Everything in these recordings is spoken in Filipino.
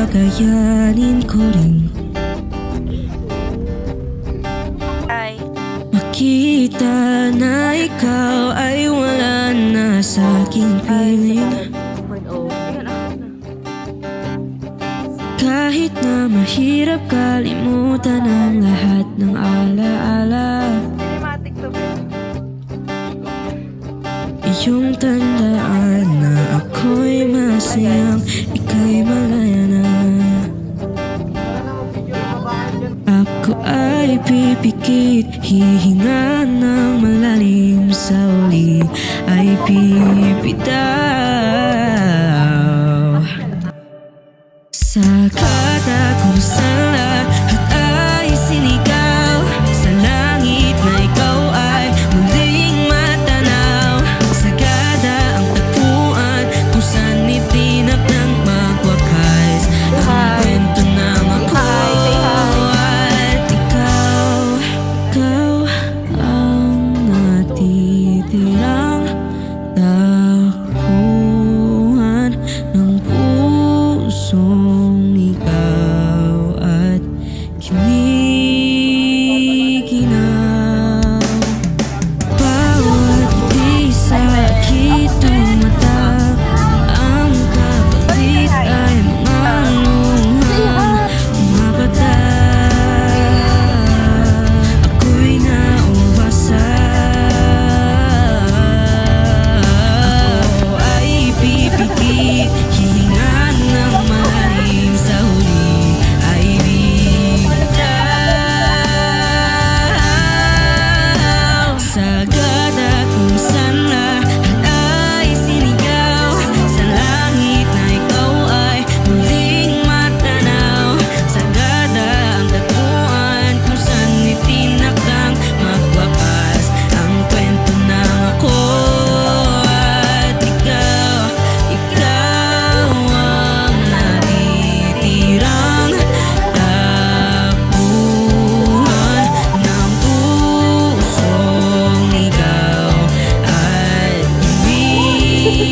kakayanin ko rin makita na ikaw ay wala na sa aking piling. Kahit na mahirap kalimutan ang lahat ng alaala, iyong tandaan na ako'y masayang, ika'y malaya na. Ako ay pipikit, hihinga ng malalim, sa uli ay pipitaw. Sa kada kung saan lahat ay sinigaw, sa langit na ikaw ay muling matanaw. Sagada ang tagpuan kung saan itinap ng magwakas ang kwento ng ako at ikaw. Ikaw ang natitirang takbuhan ng pusong ikaw at kiniginaw. Bawat di sa aking tumatak, ang kapalit ay mga luhang mabata. Ako'y nauwasan. Ako ay pipikit, hihinga ng malalim, sa huli ay bigtaw. Sagada kung saan lahat ay sinigaw, sa langit na ikaw ay muling matanaw. Sagada ang tagpuan kung saan itinakdang magwakas ang kwento ng ako at ikaw. Ikaw ang natitirang takbuhan ng pusong ikaw at kiniginaw.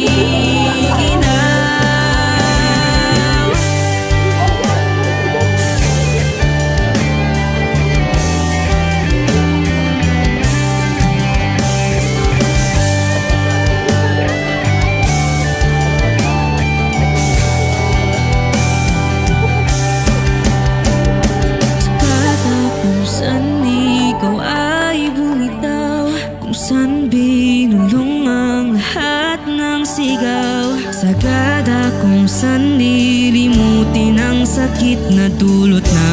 Sagada kung saan ikaw ay bumitaw, kung saan binulong ang lahat ng sigaw. Sagada kung saan nilimutin ang sakit na dulot na